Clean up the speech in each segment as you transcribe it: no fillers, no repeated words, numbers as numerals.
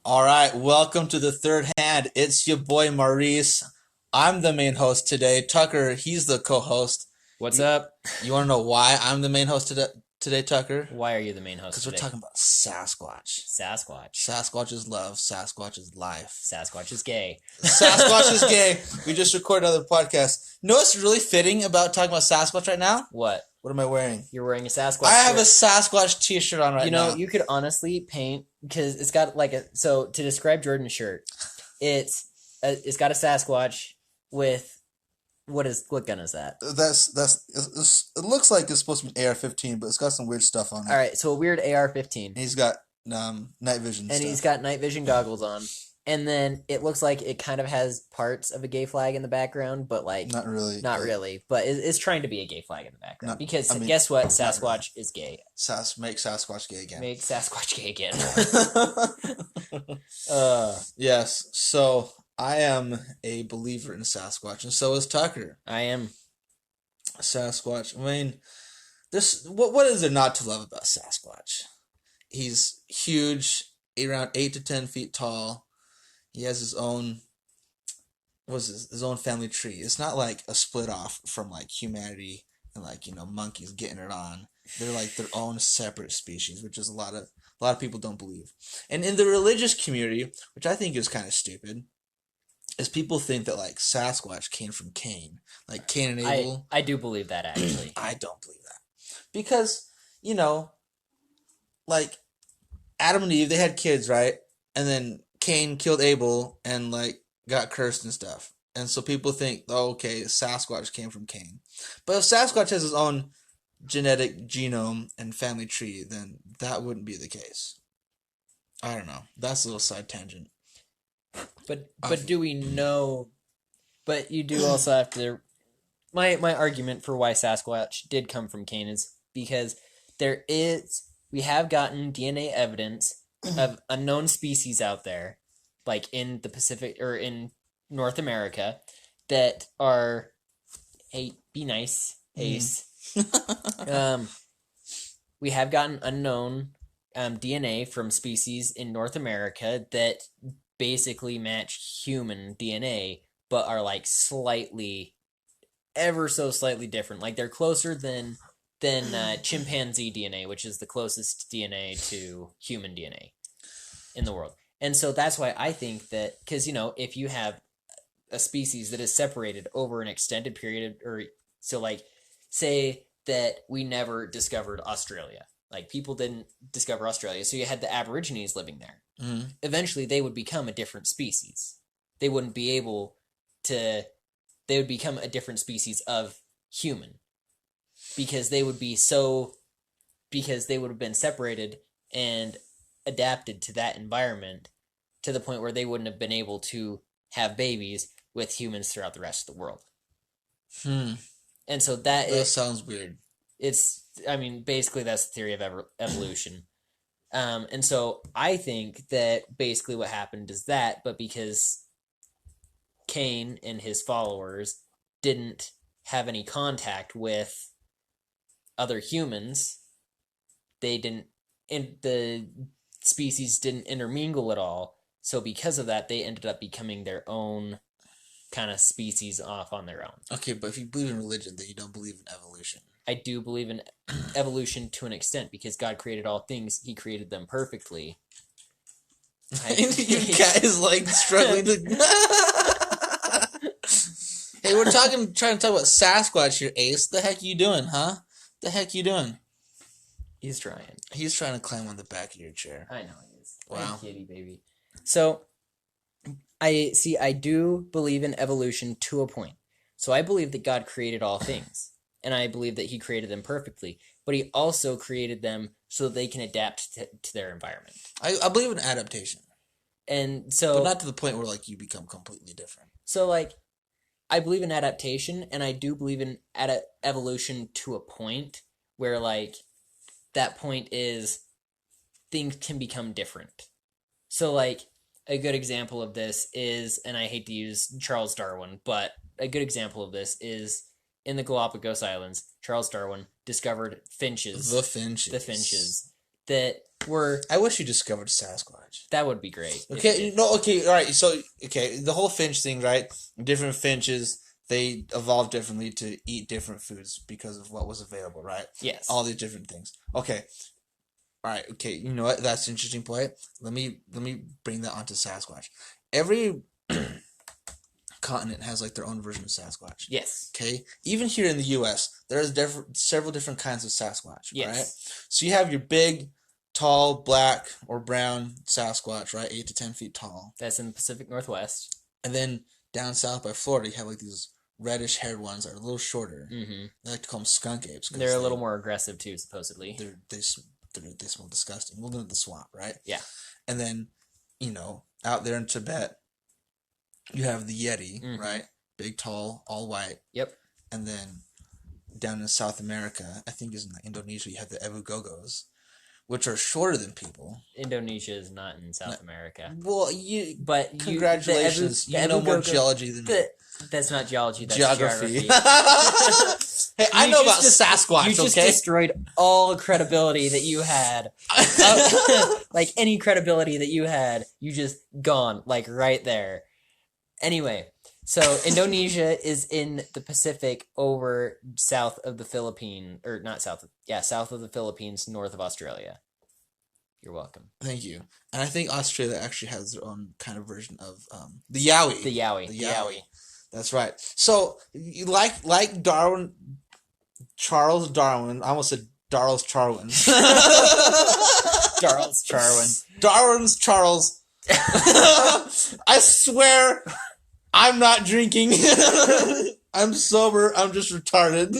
All right, welcome to the third hand. It's your boy Maurice. I'm the main host today. Tucker, he's the co-host. What's You, up? you want to know why I'm the main host today, Tucker? Why are you the main host Because we're today? talking about Sasquatch. Sasquatch. Sasquatch is love. Sasquatch is life. Sasquatch is gay. Sasquatch is gay. We just recorded another podcast. You know what's really fitting about talking about Sasquatch right now? What? What am I wearing? You're wearing a Sasquatch I have a shirt. Sasquatch t-shirt on right now. You could honestly paint, because it's got like a, so to describe Jordan's shirt, it's got a Sasquatch with, what gun is that? It looks like it's supposed to be an AR-15, but it's got some weird stuff on it. Alright, so a weird AR-15. And he's got night vision And stuff. he's got night vision goggles on. And then it looks like it kind of has parts of a gay flag in the background, but like Not really. But it's trying to be a gay flag in the background. Because I mean, guess what? not Sasquatch is gay. Make Sasquatch gay again. Make Sasquatch gay again. Yes. So I am a believer in Sasquatch, and so is Tucker. I am. Sasquatch. I mean, what is there not to love about Sasquatch? He's huge, around 8 to 10 feet tall. He has his own his own family tree. It's not like a split off from like humanity and like, monkeys getting it on. They're like their own separate species, which is a lot of people don't believe. And in the religious community, which I think is kind of stupid, is people think that like Sasquatch came from Cain, like Cain and Abel. I do believe that, actually. I don't believe that. Because, like Adam and Eve, they had kids, right? And then Cain killed Abel and like got cursed and stuff. And so people think, oh, okay, Sasquatch came from Cain. But if Sasquatch has his own genetic genome and family tree, then that wouldn't be the case. I don't know. That's a little side tangent. But do we know? But you do also have to. My argument for why Sasquatch did come from Cain is because we have gotten DNA evidence of unknown species out there, like in the Pacific or in North America, that are, hey, be nice, Ace. We have gotten unknown DNA from species in North America that basically match human DNA, but are like ever so slightly different. Like they're closer than chimpanzee DNA, which is the closest DNA to human DNA in the world. And so that's why I think that, because, if you have a species that is separated over an extended period, or so like, say that we never discovered Australia. Like, people didn't discover Australia, so you had the Aborigines living there. Mm-hmm. Eventually, they would become a different species. They would become a different species of human. Because they would have been separated and adapted to that environment to the point where they wouldn't have been able to have babies with humans throughout the rest of the world. And so that sounds weird. Basically that's the theory of evolution. And so I think that basically what happened is that, but because Cain and his followers didn't have any contact with other humans, the species didn't intermingle at all. So because of that, they ended up becoming their own kind of species off on their own. Okay, but if you believe in religion, then you don't believe in evolution. I do believe in evolution to an extent, because God created all things. He created them perfectly. Your cat is like struggling to... Hey, we're trying to talk about Sasquatch here, Ace. The heck you doing, huh? The heck you doing? He's trying. He's trying to climb on the back of your chair. I know he is. Wow. Hey, kitty baby. So, I do believe in evolution to a point. So I believe that God created all things, and I believe that he created them perfectly, but he also created them so that they can adapt to their environment. I believe in adaptation. And so... But not to the point where, like, you become completely different. So, like, I believe in adaptation, and I do believe in evolution to a point where, like, that point is things can become different. So, like, a good example of this is, and I hate to use Charles Darwin, but a good example of this is in the Galapagos Islands, Charles Darwin discovered finches. The finches. The finches that I wish you discovered Sasquatch. That would be great. Okay, no, okay, all right. So, okay, the whole finch thing, right? Different finches, they evolved differently to eat different foods because of what was available, right? Yes. All these different things. Okay. All right. Okay. You know what? That's an interesting point. Let me bring that onto Sasquatch. Every continent has like their own version of Sasquatch. Yes. Okay. Even here in the U.S., there's several different kinds of Sasquatch. Yes. Right. So you have your big, tall, black or brown Sasquatch, right? 8 to 10 feet tall. That's in the Pacific Northwest. And then down south by Florida, you have like these reddish-haired ones that are a little shorter. Mm-hmm. They like to call them skunk apes. They're a little more aggressive too, supposedly. They smell disgusting. We'll live in the swamp, right? Yeah. And then, out there in Tibet, you have the Yeti, right? Big, tall, all white. Yep. And then down in South America, I think is in Indonesia, you have the Evugogos, which are shorter than people. Indonesia is not in South America. Well, congratulations. You know more geology than me. That's not geology, that's geography. Hey, I know about Sasquatch, You just okay? destroyed all credibility that you had. Like, any credibility that you had, you just gone, like, right there. Anyway, so Indonesia is in the Pacific over south of the Philippines, or not south of the Philippines, north of Australia. You're welcome. Thank you. And I think Australia actually has their own kind of version of the Yowie. The Yowie. That's right. So, like Charles Darwin, I almost said Darles Charwin. Darwin's Charles. I swear, I'm not drinking. I'm sober. I'm just retarded.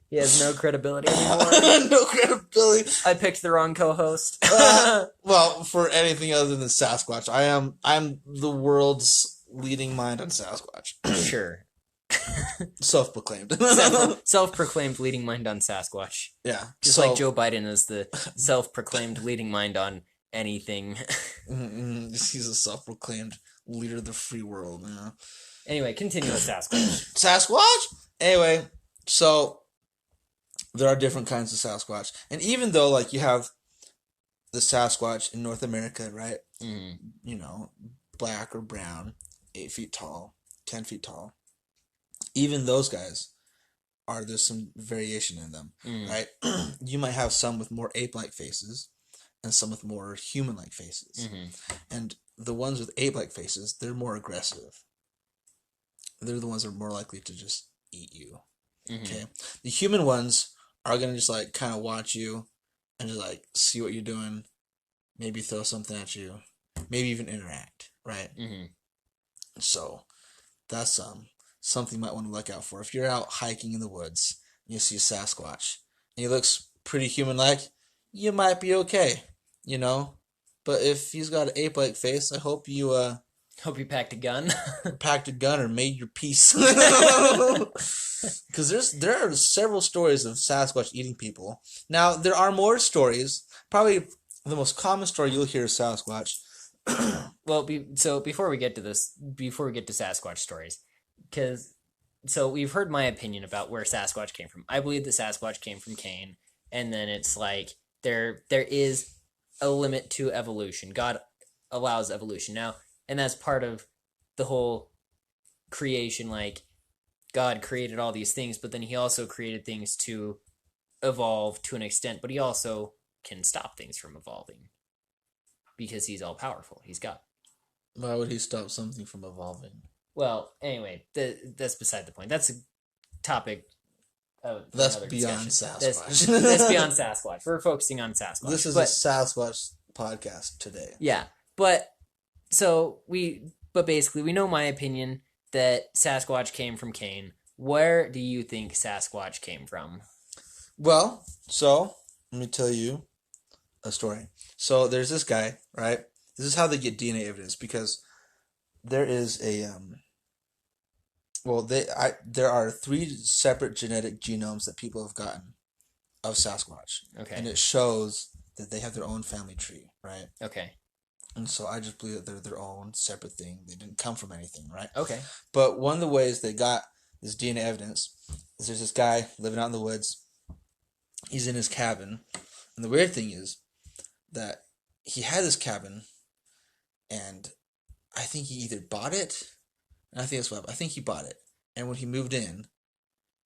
He has no credibility anymore. No credibility. I picked the wrong co-host. Well, for anything other than Sasquatch, I'm the world's leading mind on Sasquatch. Sure. Self-proclaimed. Self-proclaimed leading mind on Sasquatch. Yeah. Just like Joe Biden is the self-proclaimed leading mind on anything. He's a self-proclaimed leader of the free world. Anyway, continue with Sasquatch. Sasquatch? Anyway, so there are different kinds of Sasquatch. And even though, like, you have the Sasquatch in North America, right? Mm-hmm. Black or brown, 8 feet tall, 10 feet tall. Even those guys there's some variation in them, right? You might have some with more ape-like faces and some with more human-like faces. And the ones with ape-like faces, they're more aggressive. They're the ones that are more likely to just eat you. Okay? The human ones are going to just, like, kind of watch you and just, like, see what you're doing, maybe throw something at you, maybe even interact, right? So that's something you might want to look out for. If you're out hiking in the woods and you see a Sasquatch and he looks pretty human-like, you might be okay, But if he's got an ape-like face, I hope you Hope you packed a gun. packed a gun or made your peace. Because there are several stories of Sasquatch eating people. Now, there are more stories. Probably the most common story you'll hear is Sasquatch. Well, before we get to Sasquatch stories, so we've heard my opinion about where Sasquatch came from. I believe that Sasquatch came from Cain, and then it's like there is a limit to evolution. God allows evolution now, and that's part of the whole creation. Like, God created all these things, but then he also created things to evolve to an extent, but he also can stop things from evolving because he's all powerful. He's God. Why would he stop something from evolving? Well, anyway, that's beside the point. That's a topic That's beyond Sasquatch. That's beyond Sasquatch. We're focusing on Sasquatch. This is a Sasquatch podcast today. Yeah, but basically, we know my opinion that Sasquatch came from Cain. Where do you think Sasquatch came from? Well, so let me tell you a story. So there's this guy, right? This is how they get DNA evidence, because there is a there are 3 separate genetic genomes that people have gotten of Sasquatch. Okay. And it shows that they have their own family tree, right? Okay. And so I just believe that they're their own separate thing. They didn't come from anything, right? Okay. But one of the ways they got this DNA evidence is there's this guy living out in the woods. He's in his cabin. And the weird thing is, that he had this cabin, and I think he either bought it, and I think that's what I think he bought it, and when he moved in,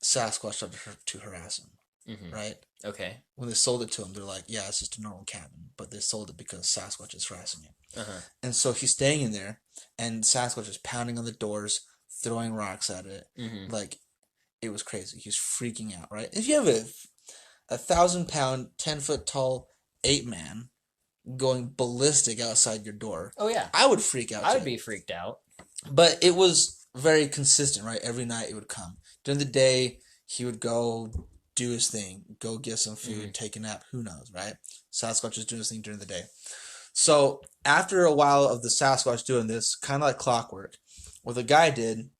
Sasquatch started to harass him, right? Okay. When they sold it to him, they're like, yeah, it's just a normal cabin, but they sold it because Sasquatch is harassing him. And so he's staying in there, and Sasquatch is pounding on the doors, throwing rocks at it. Like, it was crazy. He's freaking out, right? If you have a 1,000-pound, 10-foot tall ape man going ballistic outside your door, Oh yeah, I would freak out. I would be freaked out. But it was very consistent, right? Every night it would come. During the day, he would go do his thing, go get some food, take a nap. Who knows, right? Sasquatch is doing his thing during the day. So after a while of the Sasquatch doing this, kind of like clockwork, what the guy did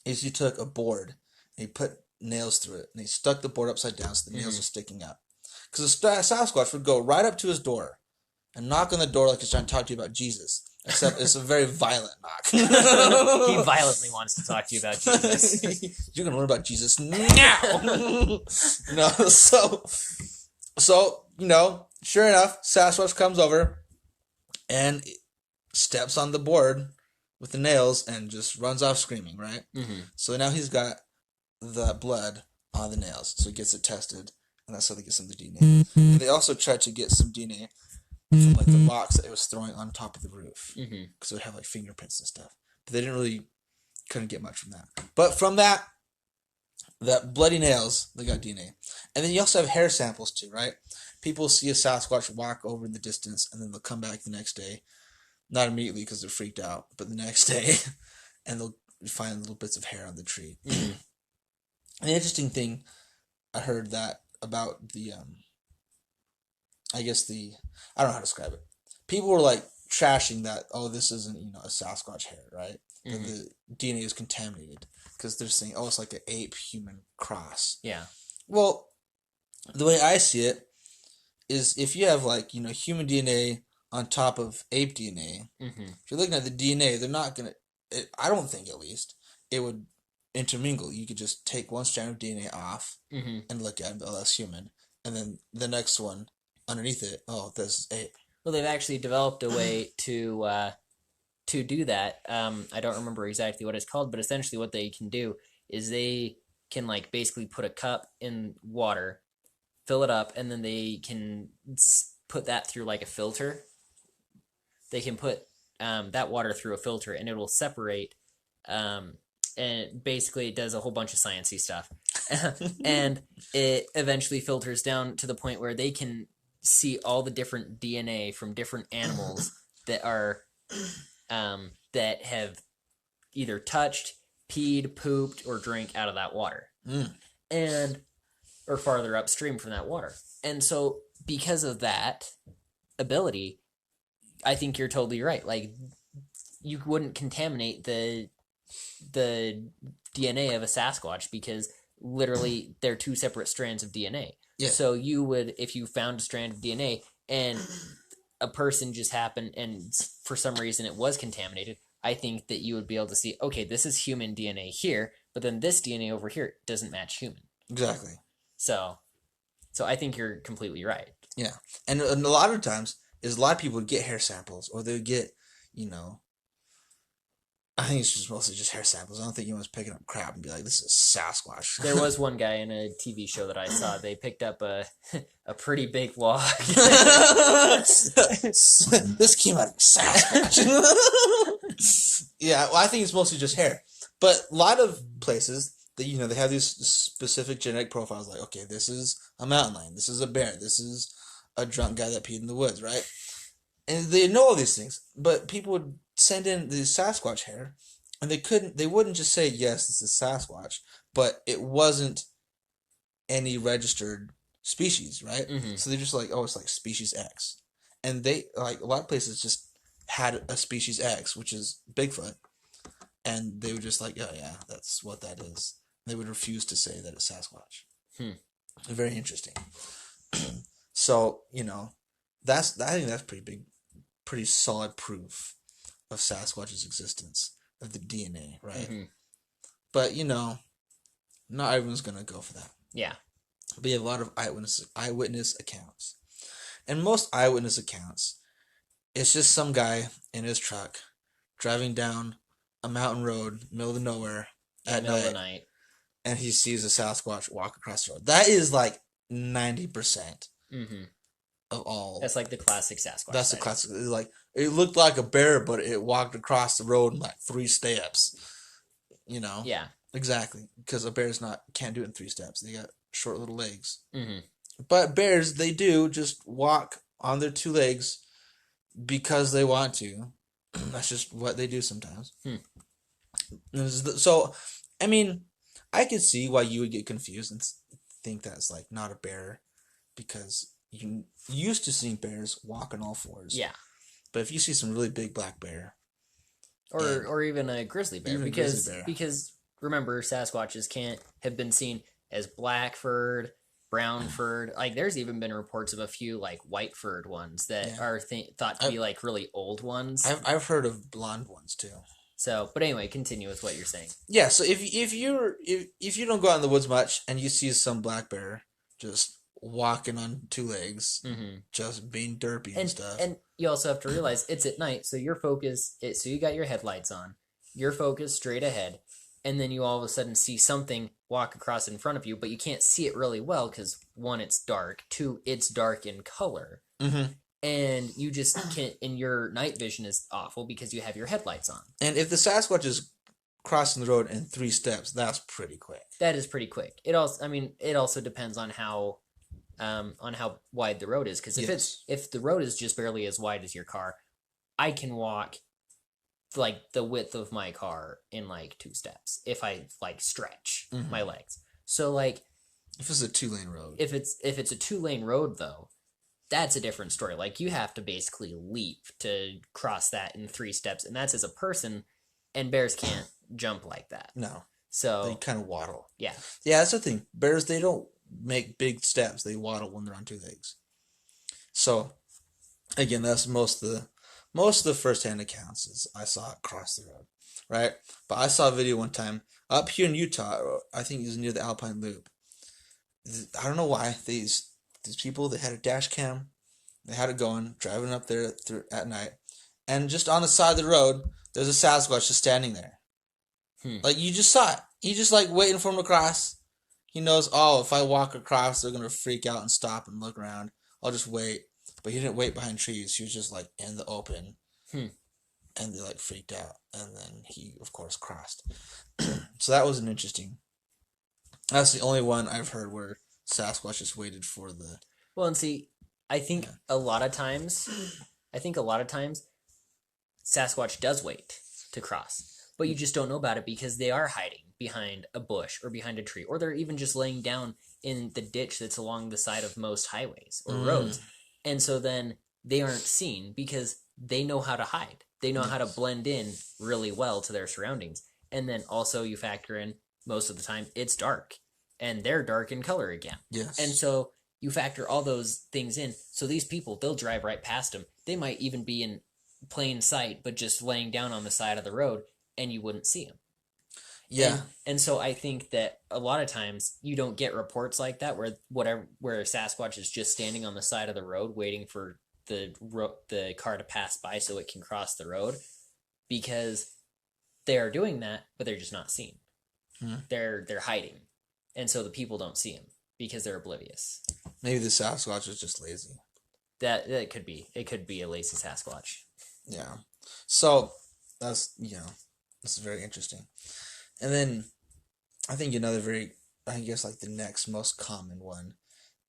is he took a board and he put nails through it, and he stuck the board upside down so the nails were sticking up. Because the Sasquatch would go right up to his door and knock on the door like he's trying to talk to you about Jesus. Except it's a very violent knock. He violently wants to talk to you about Jesus. You're gonna learn about Jesus now. No, so sure enough, Sasquatch comes over and steps on the board with the nails and just runs off screaming, right? So now he's got the blood on the nails, so he gets it tested, and that's how they get some of the DNA. And they also tried to get some DNA from like the rocks that it was throwing on top of the roof, because it would have like fingerprints and stuff. But they couldn't get much from that. But from that bloody nails, they got DNA. And then you also have hair samples too, right? People see a Sasquatch walk over in the distance, and then they'll come back the next day, not immediately because they're freaked out, but the next day, and they'll find little bits of hair on the tree. And the interesting thing, I heard that about the I don't know how to describe it. People were like trashing that, oh, this isn't, a Sasquatch hair, right? That the DNA is contaminated because they're saying, oh, it's like an ape-human cross. Yeah. Well, the way I see it is if you have like, human DNA on top of ape DNA, if you're looking at the DNA, they're not going to, I don't think at least, it would intermingle. You could just take one strand of DNA off and look at it, oh, that's human. And then the next one, underneath it, oh, this is ape. Well, they've actually developed a way to do that. I don't remember exactly what it's called, but essentially what they can do is they can like basically put a cup in water, fill it up, and then they can put that through like a filter. They can put that water through a filter, and it will separate. And basically, it does a whole bunch of sciencey stuff, and it eventually filters down to the point where they can see all the different DNA from different animals that are that have either touched, peed, pooped, or drank out of that water, and or farther upstream from that water. And so, because of that ability, I think you're totally right. Like, you wouldn't contaminate the DNA of a Sasquatch because literally they're two separate strands of DNA. Yeah. So you would, if you found a strand of DNA and a person just happened and for some reason it was contaminated, I think that you would be able to see, okay, this is human DNA here, but then this DNA over here doesn't match human. Exactly. So I think you're completely right. Yeah. And a lot of times, a lot of people would get hair samples, or they would get, I think it's just mostly just hair samples. I don't think anyone's picking up crap and be like, this is Sasquatch. There was one guy in a TV show that I saw. They picked up a pretty big log. This came out of Sasquatch. Yeah, well, I think it's mostly just hair. But a lot of places, they have these specific genetic profiles. Like, okay, this is a mountain lion. This is a bear. This is a drunk guy that peed in the woods, right? And they know all these things. But people would send in the Sasquatch hair, and they wouldn't just say, yes, this is Sasquatch, but it wasn't any registered species, right? So they're just like, oh, it's like species X. And they, like, a lot of places just had a species X, which is Bigfoot, and they were just like, oh, yeah, that's what that is. They would refuse to say that it's Sasquatch. Very interesting. So, I think that's pretty solid proof of Sasquatch's existence, of the DNA, right? But, not everyone's going to go for that. Yeah. But you have a lot of eyewitness accounts. And most eyewitness accounts, it's just some guy in his truck driving down a mountain road, middle of nowhere, In the at middle of the night, night. and he sees a Sasquatch walk across the road. That is like 90% Mm-hmm. of all. That's like the classic Sasquatch That's the sighting. classic. It's like it looked like a bear, but it walked across the road in like 3 steps. You know. Yeah. Exactly, because a bear's not can't do it in 3 steps. They got short little legs. Mm-hmm. But bears, they do just walk on their 2 legs because they want to. That's just what they do sometimes. Hmm. So, I mean, I could see why you would get confused and think that's like not a bear because you used to seeing bears walk on all fours. Yeah. But if you see some really big black bear, Or even a grizzly bear, even a grizzly bear. because remember, Sasquatches can't have been seen as black furred, brown furred. Like there's even been reports of a few like white furred ones that Yeah. are thought to be like really old ones. I've heard of blonde ones too. So, but anyway, continue with what you're saying. Yeah, so if you don't go out in the woods much and you see some black bear just walking on 2 legs, Mm-hmm. just being derpy and stuff, And you also have to realize it's at night, so your focus. So you got your headlights on, you're focused straight ahead, and then you all of a sudden see something walk across in front of you, but you can't see it really well because one, it's dark. Two, it's dark in color. mm-hmm. And you just can't, and your night vision is awful because you have your headlights on. And if the Sasquatch is crossing the road in 3 steps, that's pretty quick. That is pretty quick. It also depends on how wide the road is. Because if the road is just barely as wide as your car, I can walk like the width of my car in like 2 steps if I like stretch my legs. So like if it's a 2-lane road, if it's a 2-lane road though, that's a different story. Like you have to basically leap to cross that in 3 steps, and that's as a person, and bears can't jump like that. no, So they kind of waddle. Yeah, that's the thing. Bears, they don't make big steps; they waddle when they're on 2 legs. So, again, that's most of the first-hand accounts is I saw it cross the road, right? But I saw a video one time up here in Utah. I think it was near the Alpine Loop. I don't know why these people, they had a dash cam, they had it going, driving up there at night, and just on the side of the road, there's a Sasquatch just standing there. Like you just saw it. He just like waiting for him to cross. He knows, oh, if I walk across, they're gonna freak out and stop and look around. I'll just wait. But he didn't wait behind trees. He was just like in the open, and they like freaked out, and then he of course crossed. So that was an interesting. That's the only one I've heard where Sasquatch just waited for the. Well, and see, I think a lot of times, Sasquatch does wait to cross, but you just don't know about it because they are hiding behind a bush or behind a tree, or they're even just laying down in the ditch that's along the side of most highways or roads, and so then they aren't seen because they know how to hide. They know how to blend in really well to their surroundings, and then also you factor in most of the time it's dark, and they're dark in color again. Yes. And so you factor all those things in. So these people, they'll drive right past them. They might even be in plain sight, but just laying down on the side of the road, and you wouldn't see them. Yeah. And so I think that a lot of times you don't get reports like that where Sasquatch is just standing on the side of the road waiting for the car to pass by so it can cross the road, because they are doing that, but they're just not seen. They're hiding, and so the people don't see him because they're oblivious. Maybe the Sasquatch is just lazy. That could be. It could be a lazy Sasquatch. Yeah. So that's very interesting. And then I think like the next most common one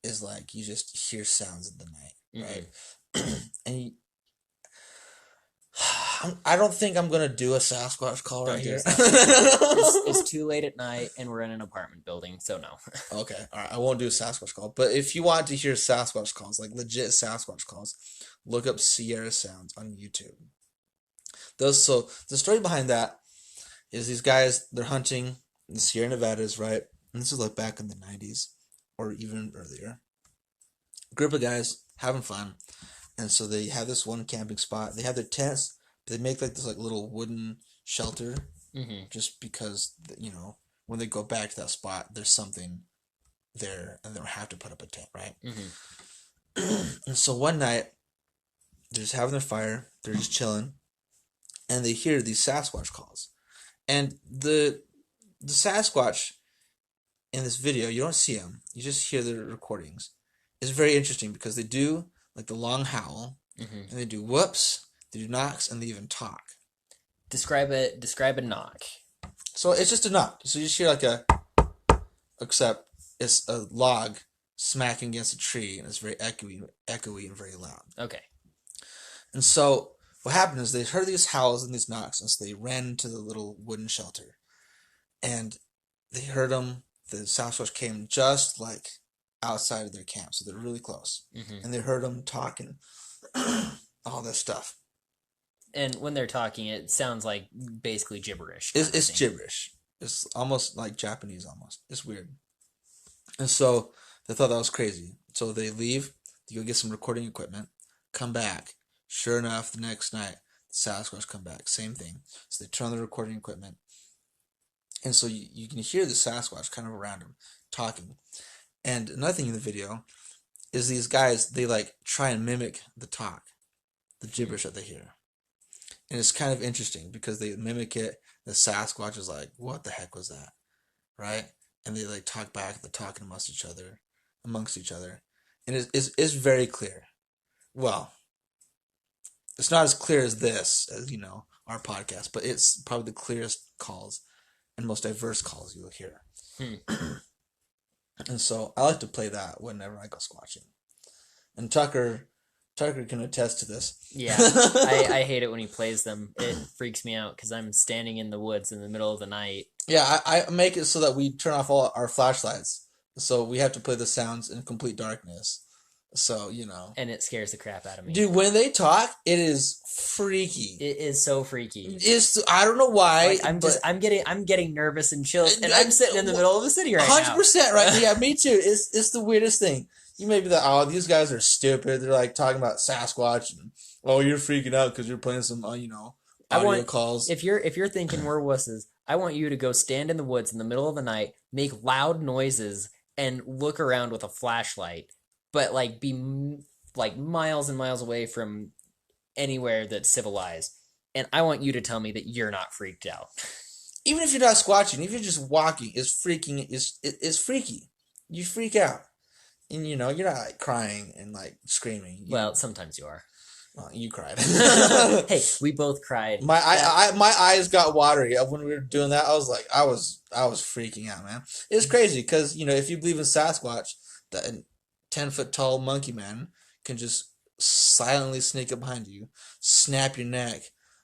is like you just hear sounds in the night, right? And I don't think I'm gonna do a Sasquatch call right here. It's too late at night, and we're in an apartment building, so no. Okay, all right. I won't do a Sasquatch call, but if you want to hear Sasquatch calls, like legit Sasquatch calls, look up Sierra Sounds on YouTube. So the story behind that is these guys, they're hunting in the Sierra Nevadas, right? And this is like back in the 90s or even earlier. Group of guys having fun, and so they have this one camping spot. They have their tents. They make like this like little wooden shelter, just because when they go back to that spot, there's something there, and they don't have to put up a tent, right? And so one night, they're just having their fire, they're just chilling, and they hear these Sasquatch calls. And the Sasquatch in this video, you don't see them, you just hear the recordings. It's very interesting because they do like the long howl, Mm-hmm. and they do whoops, they do knocks, and they even talk. Describe it. Describe a knock. So it's just a knock. So you just hear like except it's a log smacking against a tree, and it's very echoey and very loud. Okay. And so what happened is they heard these howls and these knocks, and so they ran to the little wooden shelter, and they heard them. The Sasquatch came just like outside of their camp, so they're really close, Mm-hmm. and they heard them talking, all this stuff. And when they're talking, it sounds like basically gibberish. It's gibberish. It's almost like Japanese, almost. It's weird. And so they thought that was crazy. So they leave, they go get some recording equipment, come back. Sure enough, the next night, the Sasquatch come back. Same thing. So they turn on the recording equipment. And so you can hear the Sasquatch kind of around him talking. And another thing in the video is these guys, they like try and mimic the talk, the gibberish that they hear. And it's kind of interesting because they mimic it. The Sasquatch is like, what the heck was that? Right? And they like talk back, they're talking amongst each other. And it's very clear. Well, it's not as clear as this, as our podcast, but it's probably the clearest calls and most diverse calls you'll hear. And so I like to play that whenever I go squatching. And Tucker can attest to this. Yeah, I hate it when he plays them. It freaks me out because I'm standing in the woods in the middle of the night. Yeah, I make it so that we turn off all our flashlights. So we have to play the sounds in complete darkness. So, And it scares the crap out of me. Dude, when they talk, it is freaky. It is so freaky. I don't know why. Like, I'm getting nervous and chills, and I'm sitting in the middle of the city right 100%, right? Yeah, me too. It's the weirdest thing. You may be like, these guys are stupid. They're like talking about Sasquatch, and you're freaking out because you're playing some, audio calls. If you're thinking we're wusses, I want you to go stand in the woods in the middle of the night, make loud noises, and look around with a flashlight, but like be like miles and miles away from anywhere that's civilized. And I want you to tell me that you're not freaked out. Even if you're not squatching, even if you're just walking, it's freaky. You freak out. And you're not like crying and like screaming. Well, sometimes you are. Well, you cried. Hey, we both cried. My eyes got watery when we were doing that. I was like, I was freaking out, man. It's crazy because if you believe in Sasquatch, that 10-foot tall monkey man can just silently sneak up behind you, snap your neck,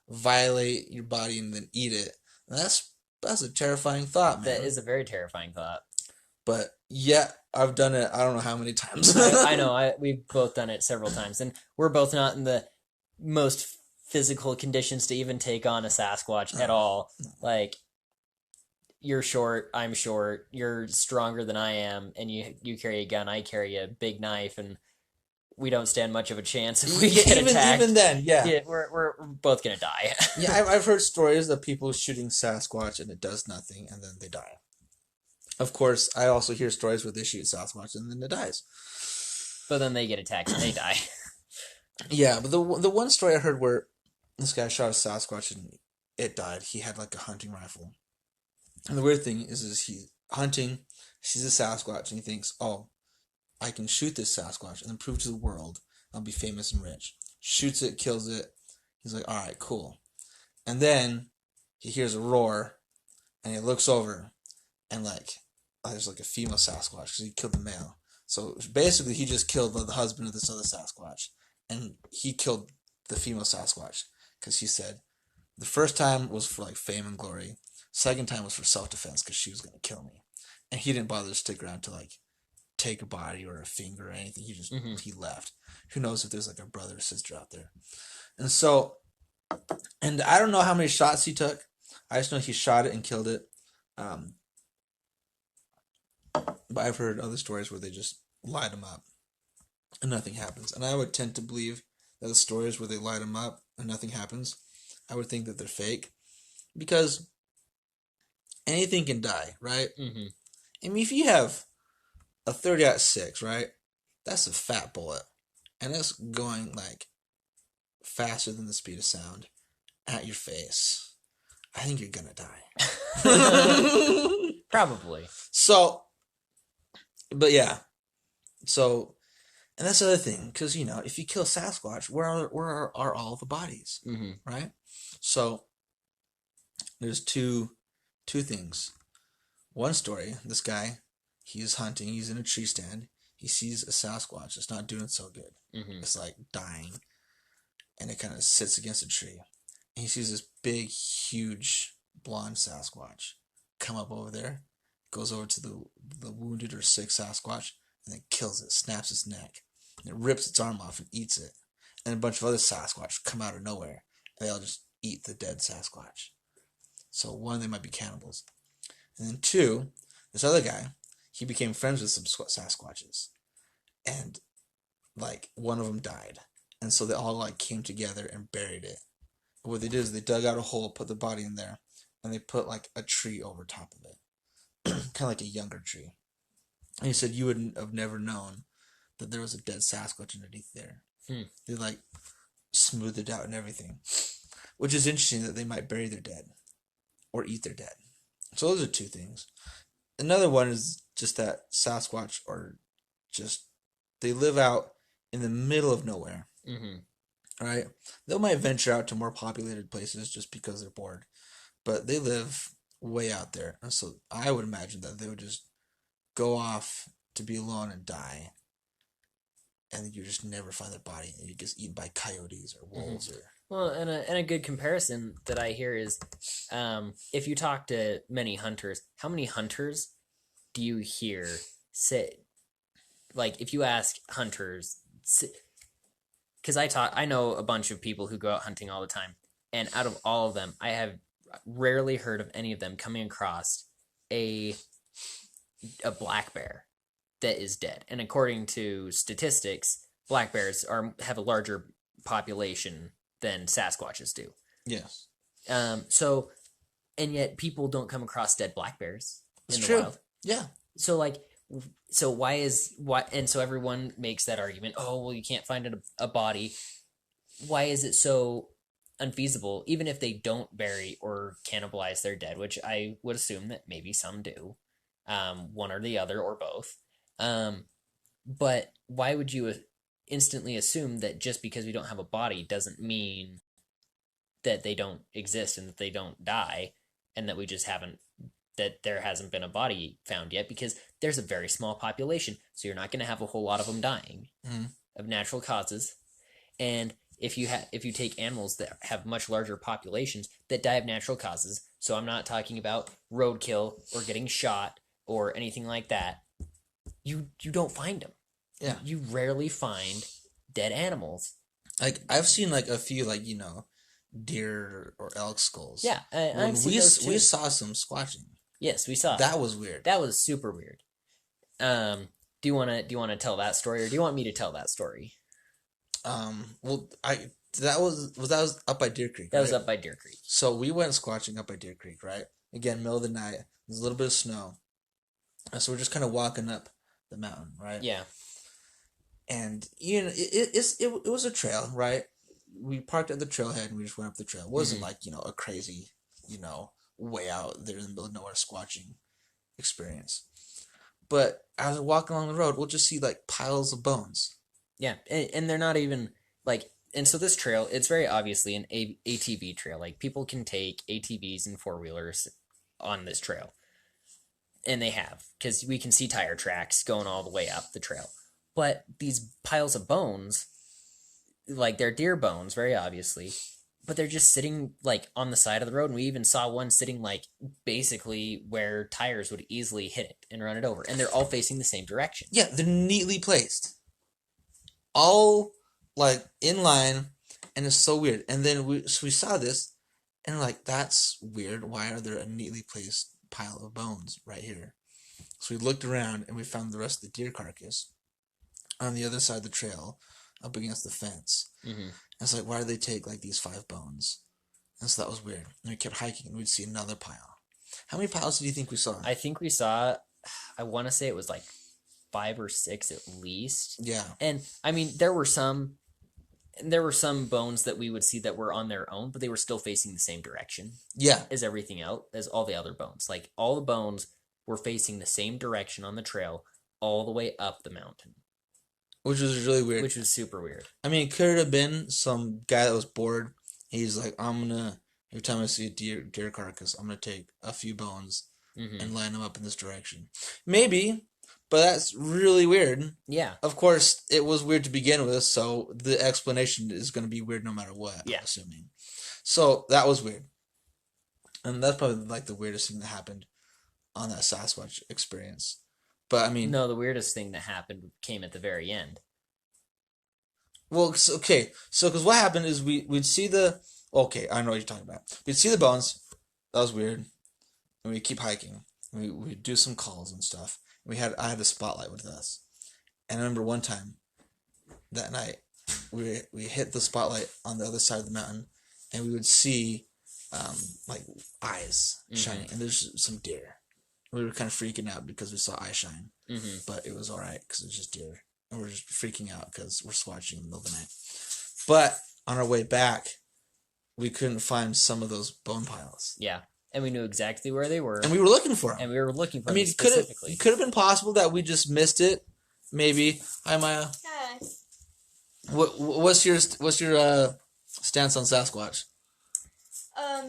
violate your body, and then eat it. And that's a terrifying thought, man. That is a very terrifying thought. But yeah, I've done it. I don't know how many times. I know. We've both done it several times, and we're both not in the most physical conditions to even take on a Sasquatch at all. Like, you're short, I'm short, you're stronger than I am, and you carry a gun, I carry a big knife, and we don't stand much of a chance if we get attacked. Even then, yeah, we're both gonna die. Yeah, I've heard stories of people shooting Sasquatch and it does nothing, and then they die. Of course, I also hear stories where they shoot Sasquatch and then it dies. But then they get attacked and they die. Yeah, but the one story I heard where this guy shot a Sasquatch and it died. He had like a hunting rifle. And the weird thing is he's hunting, sees a Sasquatch, and he thinks, I can shoot this Sasquatch and then prove to the world I'll be famous and rich. Shoots it, kills it. He's like, all right, cool. And then he hears a roar and he looks over and there's like a female Sasquatch because he killed the male. So basically he just killed the husband of this other Sasquatch. And he killed the female Sasquatch because he said the first time was for like fame and glory. Second time was for self-defense because she was going to kill me. And he didn't bother to stick around to like take a body or a finger or anything. He just he left. Who knows if there's like a brother or sister out there. And so, and I don't know how many shots he took. I just know he shot it and killed it. But I've heard other stories where they just light him up and nothing happens. And I would tend to believe that the stories where they light him up and nothing happens, I would think that they're fake. Because anything can die, right? Mm-hmm. I mean, if you have a 30-06, right? That's a fat bullet. and it's going like faster than the speed of sound at your face, I think you're gonna die. Probably. So, but yeah, so, and that's the other thing, because if you kill Sasquatch, where are all the bodies, Mm-hmm. right? So there's two things. One story, this guy, he's hunting, he's in a tree stand, he sees a Sasquatch. It's not doing so good. Mm-hmm. It's like dying, and it kind of sits against a tree. And he sees this big, huge, blonde Sasquatch come up over there, goes over to the wounded or sick Sasquatch, and then kills it, snaps its neck, and it rips its arm off and eats it. And a bunch of other Sasquatch come out of nowhere, and they all just eat the dead Sasquatch. So one, they might be cannibals. And then two, this other guy, he became friends with some Sasquatches, and like one of them died, and so they all like came together and buried it. And what they did is they dug out a hole, put the body in there, and they put like a tree over top of it, kind of like a younger tree. And he said you would have never known that there was a dead Sasquatch underneath there. They like smoothed it out and everything, which is interesting that they might bury their dead or eat their dead. So those are two things. Another one is just that Sasquatch are just, they live out in the middle of nowhere. Mm-hmm. Right? They might venture out to more populated places just because they're bored, but they live way out there. And so I would imagine that they would just go off to be alone and die, and you just never find their body, and you get eaten by coyotes or wolves. Mm-hmm. Well, and a good comparison that I hear is, if you talk to many hunters, how many hunters do you hear say, like, if you ask hunters, because I know a bunch of people who go out hunting all the time, and out of all of them, I have rarely heard of any of them coming across a black bear that is dead. And according to statistics, black bears have a larger population than Sasquatches do. Yes. So, and yet people don't come across dead black bears in the true. wild. Yeah. So and so everyone makes that argument. Oh, well, you can't find a body. Why is it so unfeasible? Even if they don't bury or cannibalize their dead, which I would assume that maybe some do, one or the other or both. But why would you instantly assume that just because we don't have a body doesn't mean that they don't exist and that they don't die, and that we just haven't, that there hasn't been a body found yet? Because there's a very small population, so you're not going to have a whole lot of them dying of natural causes. And if you take animals that have much larger populations that die of natural causes, so I'm not talking about roadkill or getting shot or anything like that, you don't find them. Yeah. You rarely find dead animals. Like I've seen like a few deer or elk skulls. Yeah, when we saw some squatching. Yes, we saw. That was weird. That was super weird. Do you wanna tell that story, or do you want me to tell that story? Well, that was up by Deer Creek. That right? was up by Deer Creek. So we went squatching up by Deer Creek, right? Again, middle of the night. There's a little bit of snow, and so we're just kind of walking up the mountain, right? Yeah. And it was a trail, right? We parked at the trailhead and we just went up the trail. It wasn't like a crazy way out there in the middle of nowhere squatching experience. But as we're walking along the road, we'll just see like piles of bones. Yeah, and they're not even like. And so this trail, it's very obviously an ATV trail. Like, people can take ATVs and four-wheelers on this trail, and they have, because we can see tire tracks going all the way up the trail. But these piles of bones, like, they're deer bones, very obviously, but they're just sitting like on the side of the road. And we even saw one sitting like basically where tires would easily hit it and run it over, and they're all facing the same direction. Yeah, they're neatly placed, all like in line, and it's so weird. And then we saw this, and we're like, that's weird. Why are there a neatly placed pile of bones right here? So we looked around and we found the rest of the deer carcass on the other side of the trail, up against the fence. Mm-hmm. And it's like, why do they take like these 5 bones? And so that was weird. And we kept hiking and we'd see another pile. How many piles do you think we saw? I think we saw, I want to say it was like 5 or 6 at least. Yeah. And I mean, there were some bones that we would see that were on their own, but they were still facing the same direction Yeah. as everything else, as all the other bones. Like all the bones were facing the same direction on the trail all the way up the mountain, Which was really weird. which was super weird. I mean, could it have been some guy that was bored? He's like, every time I see a deer carcass, I'm gonna take a few bones and line them up in this direction. Maybe, but that's really weird. Yeah. Of course, it was weird to begin with, so the explanation is gonna be weird no matter what. Yeah. I'm assuming. So that was weird, and that's probably like the weirdest thing that happened on that Sasquatch experience. But I mean, No, the weirdest thing that happened came at the very end. well, okay, so because what happened is we'd see the okay, I know what you're talking about. We'd see the bones. That was weird, and we keep hiking. We'd do some calls and stuff. I had the spotlight with us, and I remember one time that night we hit the spotlight on the other side of the mountain, and we would see like eyes shining, and there's some deer. We were kind of freaking out because we saw eyes shine, but it was all right because it was just deer, and we're just freaking out because we're squatching in the middle of the night. But on our way back, we couldn't find some of those bone piles. Yeah. And we knew exactly where they were. And we were looking for them. And we were looking for them it specifically. could have been possible that we just missed it. Maybe. Hi, Maya. Hi. What's your stance on Sasquatch?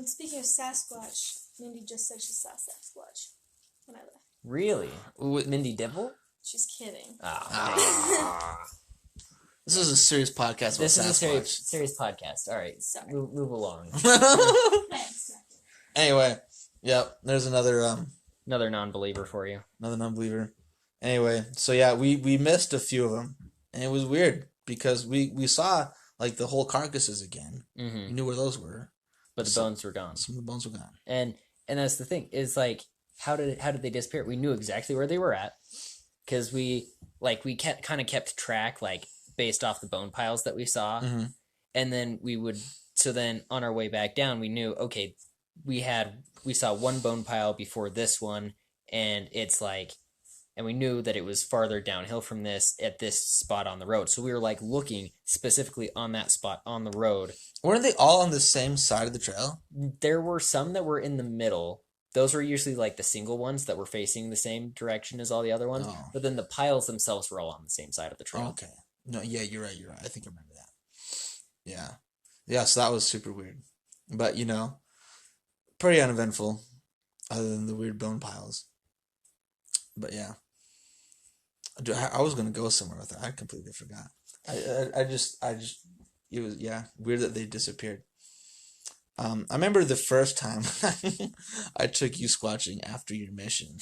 Speaking of Sasquatch, Mindy just said she saw Sasquatch when I left. Really? Mindy Dibble? She's kidding. This is a serious podcast about This is Sasquatch. a serious podcast. All right. Sorry. Move along. Thanks. Anyway, yep. There's another Another non-believer for you. another non-believer. Anyway, so yeah, we missed a few of them, and it was weird because we saw like the whole carcasses again. Mm-hmm. We knew where those were, But the bones were gone. some of the bones were gone. And that's the thing is like how did they disappear? We knew exactly where they were at because we kept track like based off the bone piles that we saw, and then then on our way back down we knew okay we saw one bone pile before this one, and it's like and we knew that it was farther downhill from this at this spot on the road, so we were like looking specifically on that spot on the road. Weren't they all on the same side of the trail? There were some that were in the middle. Those were usually like the single ones that were facing the same direction as all the other ones. Oh. But then the piles themselves were all on the same side of the trail. Okay. No, yeah, you're right. I think I remember that. Yeah. Yeah, so that was super weird. But, pretty uneventful, other than the weird bone piles. But, yeah. I was going to go somewhere with that. I completely forgot. I just, it was, weird that they disappeared. I remember the first time I took you squatching after your mission.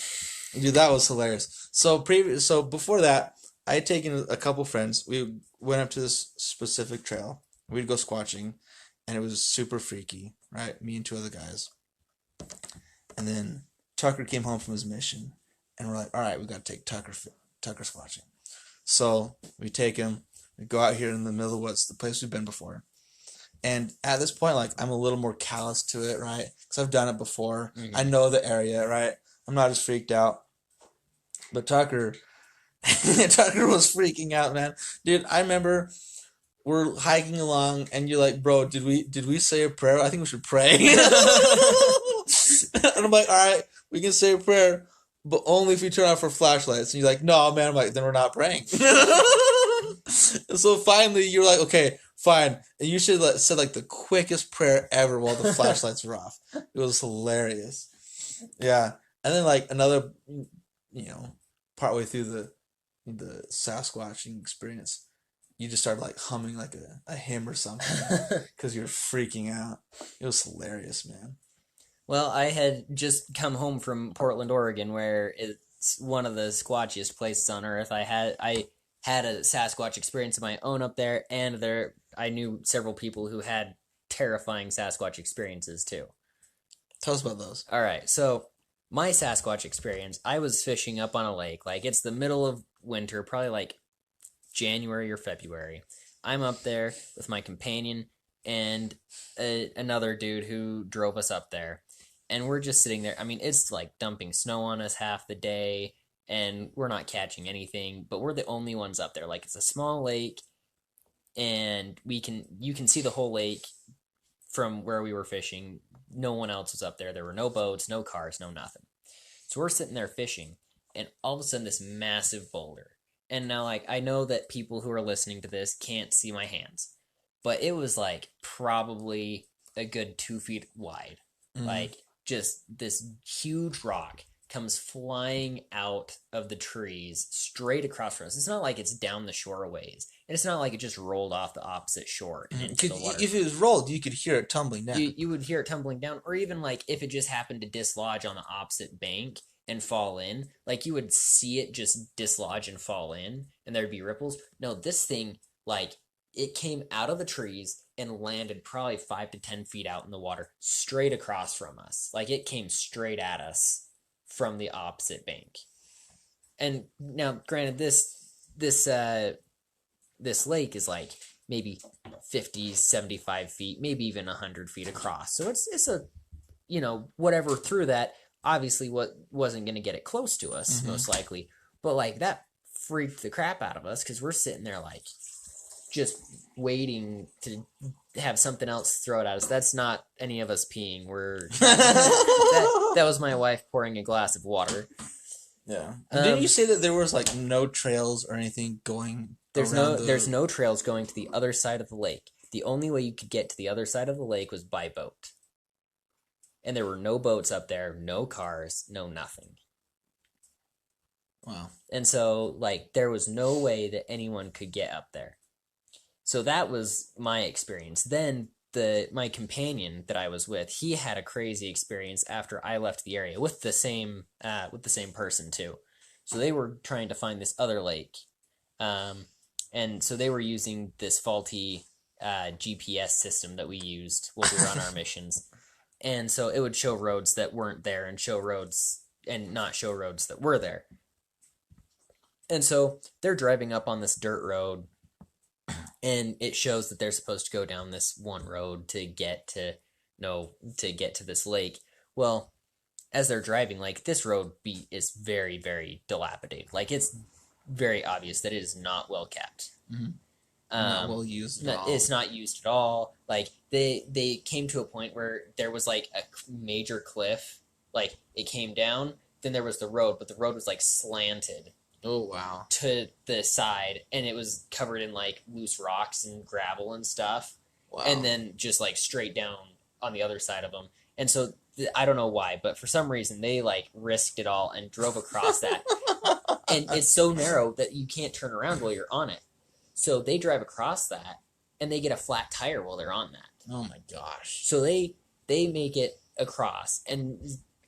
Dude, that was hilarious. So before that, I had taken a couple friends. We went up to this specific trail. We'd go squatching, and it was super freaky, right? Me and two other guys. And then Tucker came home from his mission, and we're like, all right, we got to take Tucker squatching. So we take him. We go out here in the middle of woods, the place we've been before. And at this point, like, I'm a little more callous to it, right? Because I've done it before. I know the area, right? I'm not as freaked out. But Tucker was freaking out, man. Dude, I remember we're hiking along, and you're like, bro, did we say a prayer? I think we should pray. And I'm like, all right, we can say a prayer, but only if we turn off our flashlights. And you're like, no, man. I'm like, then we're not praying. And so finally, you're like, okay, fine. And you should have said like the quickest prayer ever while the flashlights were off. It was hilarious. Yeah. And then like another, partway through the Sasquatching experience, you just started like humming like a hymn or something because you're freaking out. It was hilarious, man. Well, I had just come home from Portland, Oregon, where it's one of the squatchiest places on earth. I had a Sasquatch experience of my own up there, and I knew several people who had terrifying Sasquatch experiences too. Tell us about those. All right, so my Sasquatch experience, I was fishing up on a lake. Like, it's the middle of winter, probably like January or February. I'm up there with my companion and another dude who drove us up there. And we're just sitting there. I mean, it's like dumping snow on us half the day. and we're not catching anything, but we're the only ones up there. Like, it's a small lake, and you can see the whole lake from where we were fishing. No one else was up there. There were no boats, no cars, no nothing. So we're sitting there fishing, and all of a sudden this massive boulder. And now, like, I know that people who are listening to this can't see my hands, but it was like probably a good 2 feet wide. Like, just this huge rock comes flying out of the trees straight across from us. It's not like it's down the shore a ways. And it's not like it just rolled off the opposite shore and into the water. If it was rolled, you could hear it tumbling down. You would hear it tumbling down, or even like if it just happened to dislodge on the opposite bank and fall in, like you would see it just dislodge and fall in, and there'd be ripples. No, this thing, like, it came out of the trees and landed probably 5 to 10 feet out in the water, straight across from us. Like, it came straight at us from the opposite bank. And now, granted, this lake is like maybe 50, 75 feet, maybe even 100 feet across. So it's a, whatever through that, obviously wasn't going to get it close to us, most likely. But, like, that freaked the crap out of us because we're sitting there, like, just waiting to have something else throw it at us. That's not any of us peeing. That was my wife pouring a glass of water. Yeah. Didn't you say that there was, like, no trails or anything going There's no trails going to the other side of the lake. The only way you could get to the other side of the lake was by boat. And there were no boats up there, no cars, no nothing. Wow. And so, like, there was no way that anyone could get up there. So that was my experience. Then my companion that I was with, he had a crazy experience after I left the area with the same person too. So they were trying to find this other lake. And so they were using this faulty GPS system that we used while we were on our missions. And so it would show roads that weren't there and show roads and not show roads that were there. And so they're driving up on this dirt road, and it shows that they're supposed to go down this one road to get to this lake. Well, as they're driving, like, this road is very, very dilapidated. Like, it's very obvious that it is not well kept. Not well used at all. It's not used at all. Like, they came to a point where there was, like, a major cliff. Like, it came down, then there was the road, but the road was, like, slanted. Oh, wow. To the side, and it was covered in, like, loose rocks and gravel and stuff. Wow. And then just, like, straight down on the other side of them. And so, I don't know why, but for some reason, they, like, risked it all and drove across that. And it's so narrow that you can't turn around while you're on it. So they drive across that, and they get a flat tire while they're on that. Oh, my gosh. So they make it across, and,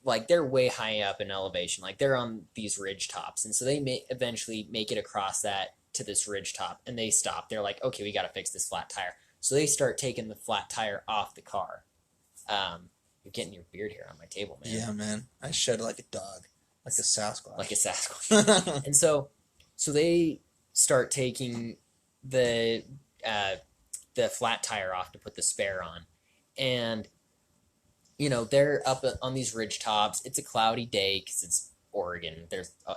like, they're way high up in elevation. Like, they're on these ridge tops. And so they eventually make it across that to this ridge top, and they stop. They're like, okay, we got to fix this flat tire. So they start taking the flat tire off the car. You're getting your beard hair on my table, man. Yeah, man. I shed like a dog. Like a Sasquatch. Like a Sasquatch. And so they start taking the flat tire off to put the spare on. And they're up on these ridge tops. It's a cloudy day because it's Oregon.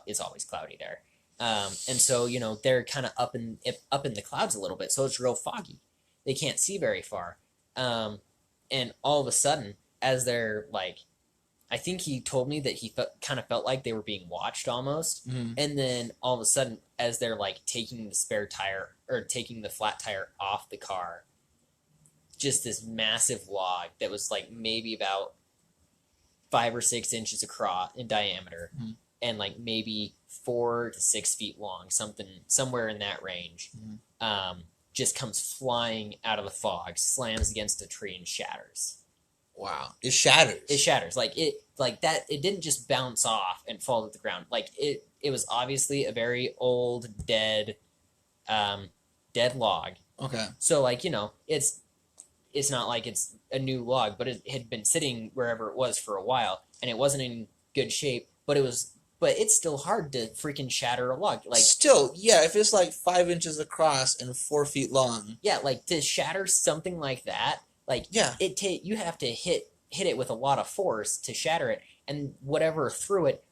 It's always cloudy there. And so, they're kind of up in the clouds a little bit. So it's real foggy. They can't see very far. And all of a sudden, as they're, like, I think he told me that he kind of felt like they were being watched almost. Mm-hmm. And then all of a sudden, as they're, like, taking the spare tire or taking the flat tire off the car, just this massive log that was, like, maybe about 5 or 6 inches across in diameter, and, like, maybe 4 to 6 feet long, somewhere in that range, just comes flying out of the fog, slams against a tree, and shatters. Wow. It shatters. It shatters. That. It didn't just bounce off and fall to the ground. Like, it was obviously a very old, dead log. Okay. So, like, it's not like it's a new log, but it had been sitting wherever it was for a while, and it wasn't in good shape, but it's still hard to freaking shatter a log. Like, still, yeah, if it's like 5 inches across and 4 feet long. Yeah, like, to shatter something like that, like, yeah, you have to hit it with a lot of force to shatter it, and whatever threw it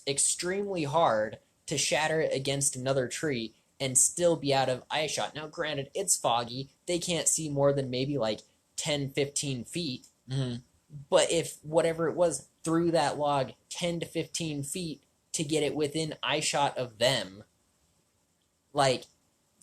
extremely hard to shatter it against another tree and still be out of eye shot. Now, granted, it's foggy. They can't see more than maybe like 10, 15 feet. Mm-hmm. But if whatever it was threw that log 10 to 15 feet to get it within eye shot of them, like,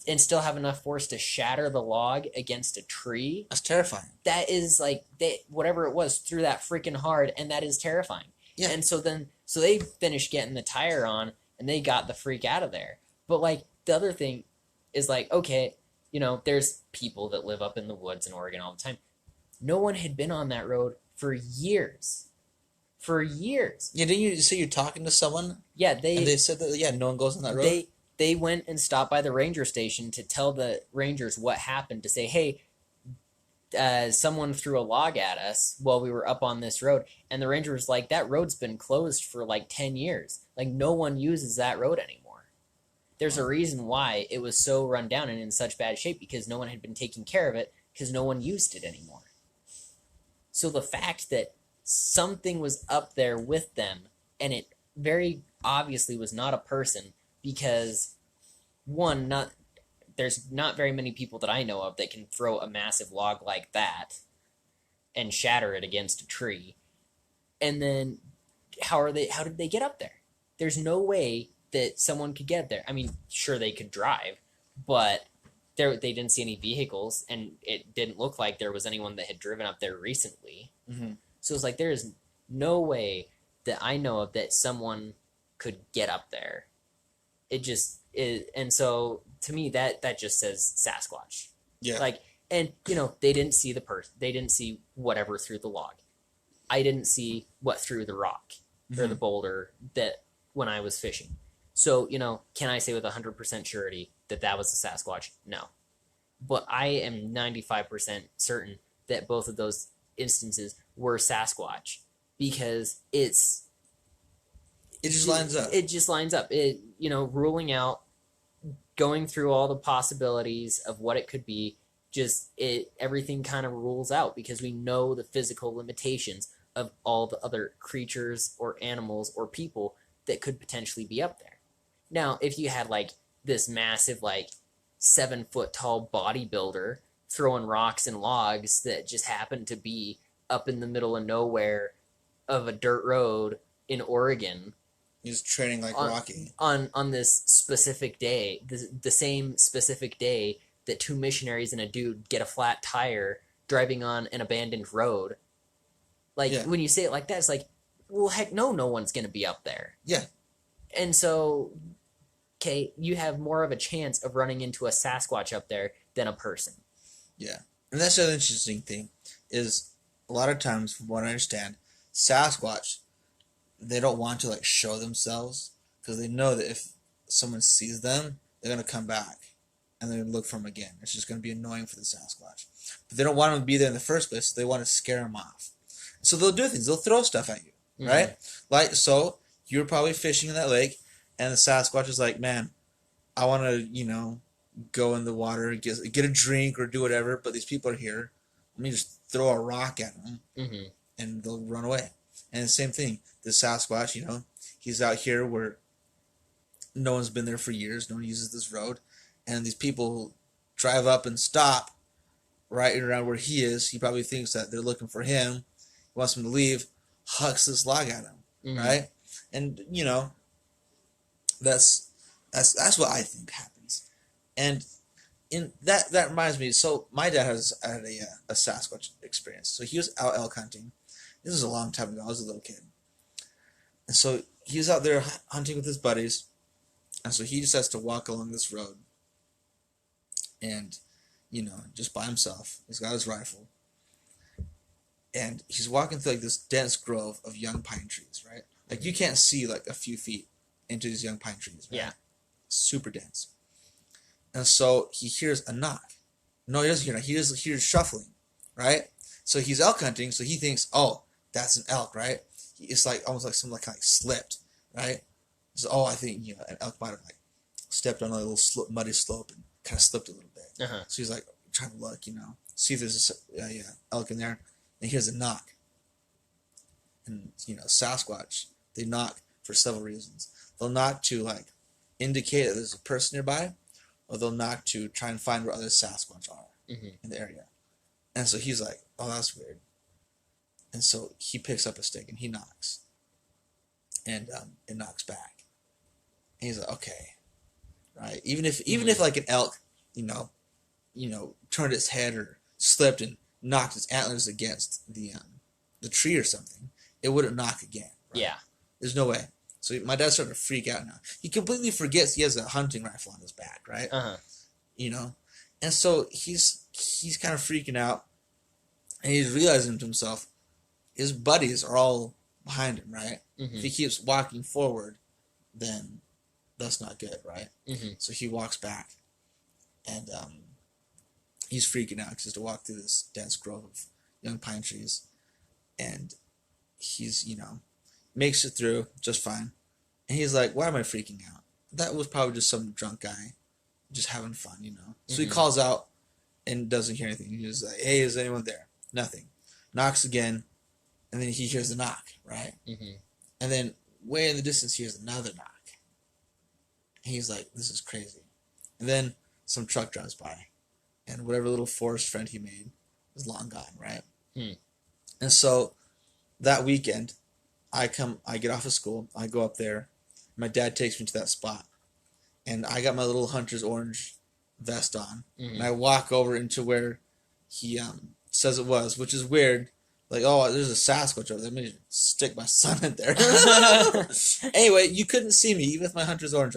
and still have enough force to shatter the log against a tree, That's terrifying. that is like, whatever it was threw that freaking hard, and that is terrifying. Yeah. And so they finished getting the tire on, and they got the freak out of there. But like, the other thing is like, okay, there's people that live up in the woods in Oregon all the time. No one had been on that road for years. For years. Yeah, didn't you say you're talking to someone? Yeah, And they said that, no one goes on that road? They went and stopped by the ranger station to tell the rangers what happened, to say, hey, someone threw a log at us while we were up on this road. And the ranger was like, that road's been closed for like 10 years. Like, no one uses that road anymore. There's a reason why it was so run down and in such bad shape, because no one had been taking care of it, because no one used it anymore. So the fact that something was up there with them, and it very obviously was not a person, because one, there's not very many people that I know of that can throw a massive log like that and shatter it against a tree. And then how did they get up there? There's no way that someone could get there. I mean, sure, they could drive, but they didn't see any vehicles, and it didn't look like there was anyone that had driven up there recently. Mm-hmm. So it's like, there is no way that I know of that someone could get up there. It just is, and so to me that just says Sasquatch. Yeah. Like, and they didn't see the person. They didn't see whatever threw the log. I didn't see what threw the rock or the boulder that when I was fishing. So, can I say with 100% surety that was a Sasquatch? No. But I am 95% certain that both of those instances were Sasquatch, because it just lines up. It just lines up. It, ruling out, going through all the possibilities of what it could be, everything kind of rules out, because we know the physical limitations of all the other creatures or animals or people that could potentially be up there. Now, if you had like this massive, like 7-foot tall bodybuilder throwing rocks and logs that just happened to be up in the middle of nowhere of a dirt road in Oregon, He's training like Rocky on this specific day, the same specific day that two missionaries and a dude get a flat tire driving on an abandoned road. Like, when you say it like that, it's like, well, heck no one's gonna be up there. Yeah. And so, okay, you have more of a chance of running into a Sasquatch up there than a person. Yeah. And that's the other interesting thing, is a lot of times, from what I understand, Sasquatch, they don't want to like show themselves, because they know that if someone sees them, they're going to come back and they're going to look for them again. It's just going to be annoying for the Sasquatch. But they don't want them to be there in the first place, so they want to scare them off. So they'll do things. They'll throw stuff at you, right? Like, so you're probably fishing in that lake, and the Sasquatch is like, man, I want to, go in the water, get a drink or do whatever, but these people are here. Let me just throw a rock at them, and they'll run away. And the same thing, the Sasquatch, he's out here where no one's been there for years, no one uses this road, and these people drive up and stop right around where he is. He probably thinks that they're looking for him, wants him to leave, hucks this log at him, right? And, that's what I think happens. And in that reminds me, so my dad had a Sasquatch experience. So he was out elk hunting. This was a long time ago. I was a little kid. And so he was out there hunting with his buddies. And so he decides to walk along this road. And, just by himself. He's got his rifle. And he's walking through like this dense grove of young pine trees, right? Like you can't see like a few feet into these young pine trees, right? Yeah. Super dense. And so he hears a knock. No, he doesn't hear a knock. He just hears shuffling, right? So he's elk hunting, so he thinks, oh, that's an elk, right? It's like almost like something like slipped, right? So, oh, I think an elk might have like stepped on a little muddy slope and kind of slipped a little bit. So he's like trying to look, see if there's a elk in there. And he hears a knock. And Sasquatch, they knock for several reasons. They'll knock to like indicate that there's a person nearby, or they'll knock to try and find where other Sasquatch are in the area. And so he's like, "Oh, that's weird." And so he picks up a stick and he knocks, and it knocks back. And he's like, "Okay, right." Even if like an elk, turned its head or slipped and knocked its antlers against the tree or something, it wouldn't knock again. Right? Yeah. There's no way. So my dad's starting to freak out now. He completely forgets he has a hunting rifle on his back, right? And so he's kind of freaking out, and he's realizing to himself, his buddies are all behind him, right? If he keeps walking forward, then that's not good, right? So he walks back, and he's freaking out because he has to walk through this dense grove of young pine trees, and he's makes it through just fine. And he's like, "Why am I freaking out? That was probably just some drunk guy just having fun, So he calls out and doesn't hear anything. He's like, "Hey, is anyone there?" Nothing. Knocks again, and then he hears the knock, right? And then way in the distance, he hears another knock. And he's like, "This is crazy." And then some truck drives by, and whatever little forest friend he made is long gone, right? And so that weekend, I get off of school, I go up there, my dad takes me to that spot, and I got my little hunter's orange vest on, and I walk over into where he says it was, which is weird. Like, oh, there's a Sasquatch over there. Let me stick my son in there. Anyway, you couldn't see me, even with my hunter's orange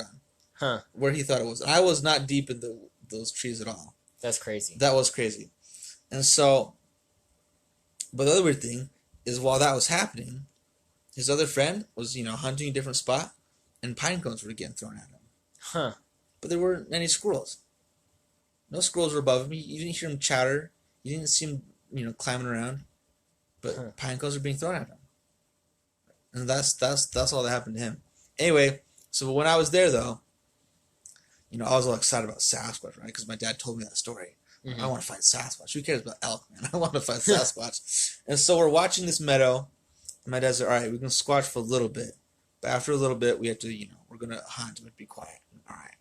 on, where he thought it was. I was not deep in those trees at all. That's crazy. That was crazy. And so, but the other weird thing is while that was happening, his other friend was, hunting a different spot, and pine cones were getting thrown at him. But there weren't any squirrels. No squirrels were above him. You didn't hear him chatter. You didn't see him, climbing around. But pine cones were being thrown at him. And that's all that happened to him. Anyway, so when I was there, though, I was all excited about Sasquatch, right? Because my dad told me that story. I want to fight Sasquatch. Who cares about elk, man? I want to fight Sasquatch. And so we're watching this meadow. And my dad's like, "All right, we can squatch for a little bit. But after a little bit, we have to, we're going to hunt. We have to be quiet." All right.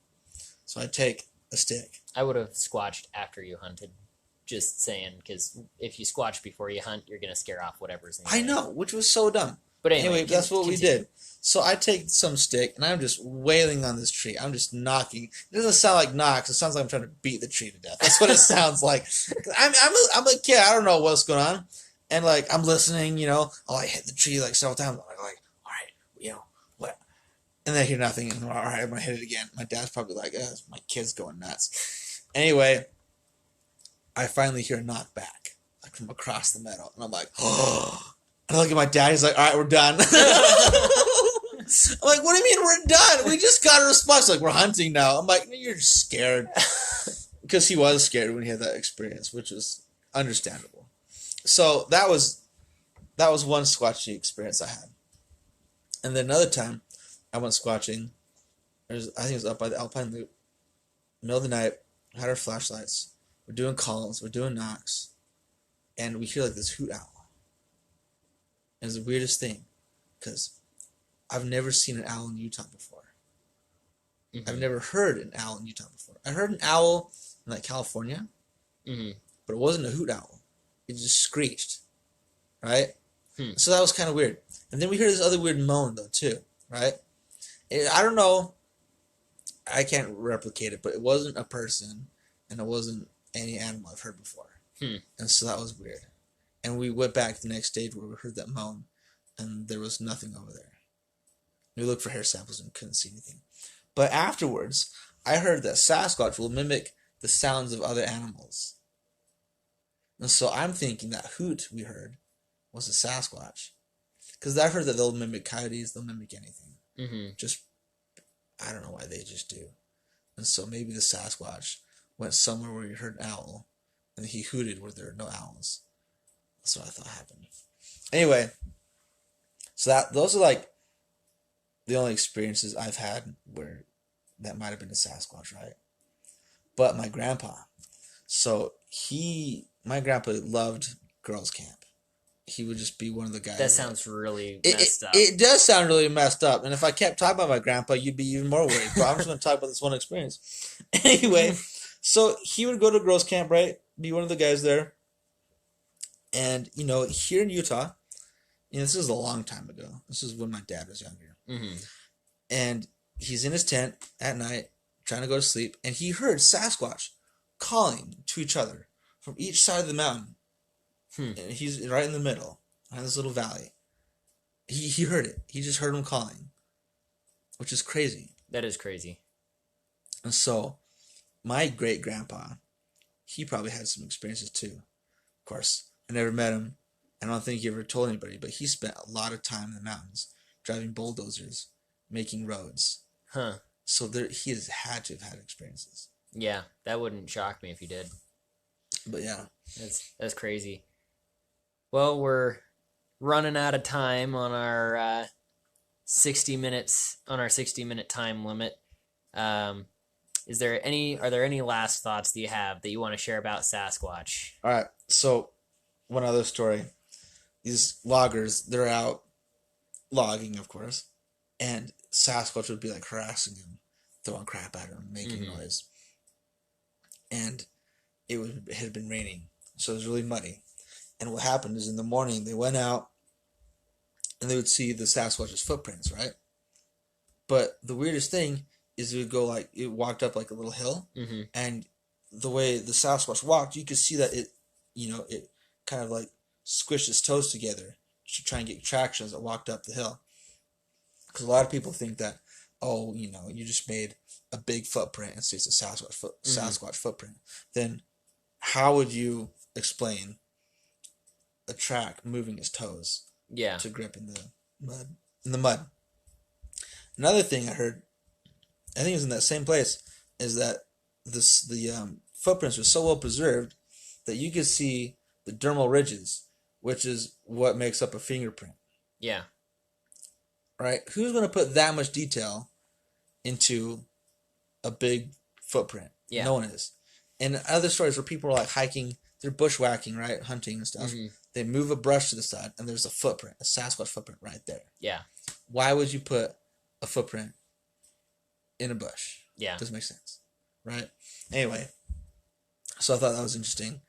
So I take a stick. I would have squatched after you hunted. Just saying, because if you squatch before you hunt, you're going to scare off whatever's in your I way. know, which was so dumb. But anyway, that's what we continue. did. So I take some stick, and I'm just wailing on this tree. I'm just knocking. It doesn't sound like knocks. It sounds like I'm trying to beat the tree to death. That's what it sounds like. I'm a kid. I don't know what's going on. And, I'm listening, I hit the tree, several times. I'm like, all right, what? And then I hear nothing, and all right, I'm going to hit it again. My dad's probably like, my kid's going nuts. Anyway, I finally hear a knock back, from across the meadow. And I'm like, oh. And I look at my dad. He's like, "All right, we're done." I'm like, "What do you mean we're done? We just got a response. Like, we're hunting now." I'm like, "You're just scared." Because he was scared when he had that experience, which is understandable. So that was one squatching experience I had. And then another time, I went squatching. I think it was up by the Alpine Loop. Middle of the night, had our flashlights. We're doing calls. We're doing knocks. And we hear this hoot owl. And it's the weirdest thing. Because I've never seen an owl in Utah before. I've never heard an owl in Utah before. I heard an owl in California. But it wasn't a hoot owl. It just screeched. Right? So that was kind of weird. And then we hear this other weird moan, though, too. Right? I don't know. I can't replicate it, but it wasn't a person. And it wasn't any animal I've heard before. And so that was weird. And we went back the next day where we heard that moan. And there was nothing over there. We looked for hair samples and couldn't see anything. But afterwards, I heard that Sasquatch will mimic the sounds of other animals. And so I'm thinking that hoot we heard was a Sasquatch. Because I've heard that they'll mimic coyotes, they'll mimic anything. Just, I don't know why they just do. And so maybe the Sasquatch went somewhere where he heard an owl, and he hooted where there are no owls. That's what I thought happened. Anyway, so those are the only experiences I've had where that might have been a Sasquatch, right? But my grandpa, my grandpa loved girls' camp. he would just be one of the guys. That sounds really it, messed up. it does sound really messed up. And if I kept talking about my grandpa, you'd be even more worried. But I'm just going to talk about this one experience. Anyway, so he would go to girls' camp, right? Be one of the guys there. And, here in Utah, this is a long time ago. This is when my dad was younger. Mm-hmm. And he's in his tent at night trying to go to sleep. And he heard Sasquatch calling to each other from each side of the mountain. And he's right in the middle, in this little valley. He heard it. He just heard him calling, which is crazy. That is crazy. And so, my great-grandpa, he probably had some experiences too. Of course, I never met him. I don't think he ever told anybody, but he spent a lot of time in the mountains, driving bulldozers, making roads. Huh. So he has had to have had experiences. Yeah, that wouldn't shock me if he did. But yeah. That's crazy. Well, we're running out of time on our 60 minutes on our 60-minute time limit. Are there any last thoughts that you have that you want to share about Sasquatch? All right. So, one other story. These loggers, they're out logging, of course, and Sasquatch would be like harassing him, throwing crap at him, making noise. And it had been raining, so it was really muddy. And what happened is in the morning, they went out and they would see the Sasquatch's footprints, right? But the weirdest thing is it walked up like a little hill, and the way the Sasquatch walked, you could see that it kind of like squished its toes together to try and get traction as it walked up the hill. Because a lot of people think that, you just made a big footprint and see it's a Sasquatch footprint. Then how would you explain a track moving its toes to grip in the mud? Another thing I heard, I think it was in that same place, is that the footprints were so well preserved that you could see the dermal ridges, which is what makes up a fingerprint. Yeah. Right? Who's going to put that much detail into a big footprint? Yeah. No one is. And other stories where people are like hiking, they're bushwhacking, right? Hunting and stuff. They move a brush to the side and there's a footprint, a Sasquatch footprint right there. Yeah. Why would you put a footprint in a bush? Yeah. Doesn't make sense. Right? Anyway, so I thought that was interesting.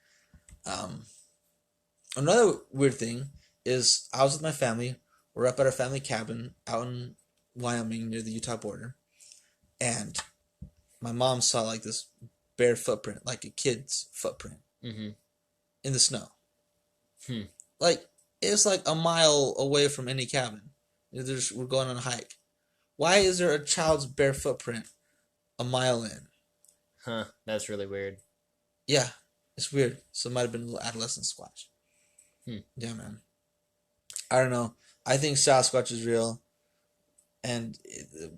Another weird thing is I was with my family. We're up at our family cabin out in Wyoming near the Utah border. And my mom saw like this bare footprint, like a kid's footprint in the snow. Like, it's like a mile away from any cabin. We're going on a hike. Why is there a child's bare footprint a mile in? Huh, that's really weird. Yeah, it's weird. So it might have been a little adolescent Squatch. Yeah, man. I don't know. I think Sasquatch is real. And,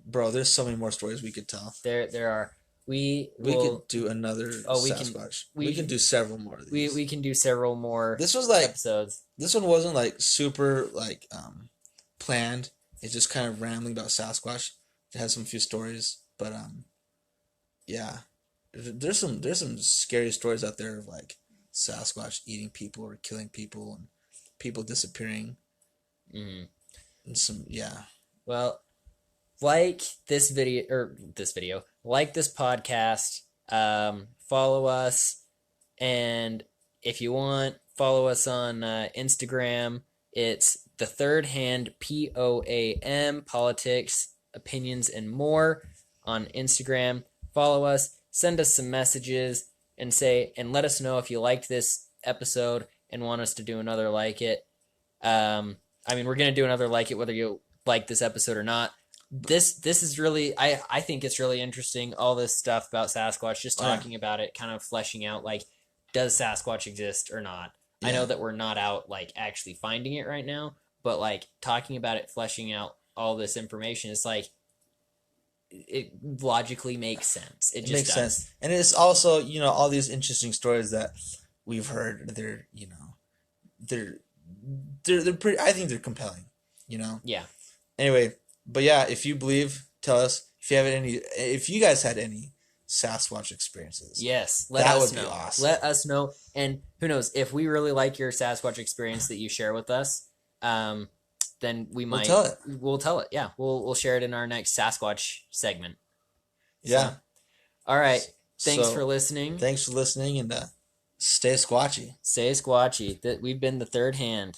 bro, there's so many more stories we could tell. There are. We could do another Sasquatch. We can do several more of these. We can do several more this was like, episodes. This one wasn't like super like planned. It's just kind of rambling about Sasquatch. It has some few stories. But yeah. There's some scary stories out there of like Sasquatch eating people or killing people and people disappearing. And some Well, like this video, like this podcast, follow us, and if you want, follow us on Instagram. It's The Third Hand, POAM, Politics, Opinions, and More on Instagram. Follow us, send us some messages, and let us know if you liked this episode and want us to do another like it. We're gonna do another like it whether you like this episode or not. This is really, I think it's really interesting, all this stuff about Sasquatch, just talking about it, kind of fleshing out, like, does Sasquatch exist or not? Yeah. I know that we're not out, like, actually finding it right now, but, like, talking about it, fleshing out all this information, it's like, it logically makes sense. It just makes does. sense. And it's also, all these interesting stories that we've heard, they're pretty, I think they're compelling, Yeah. Anyway, but yeah, if you believe, tell us. If you guys had any Sasquatch experiences. Yes, let That us would be know. awesome. Let us know, and who knows if we really like your Sasquatch experience that you share with us, then we might tell it. We'll tell it. Yeah, we'll share it in our next Sasquatch segment. Yeah. So, all right. Thanks So, for listening. Thanks for listening, and stay squatchy. Stay squatchy. That we've been the third hand.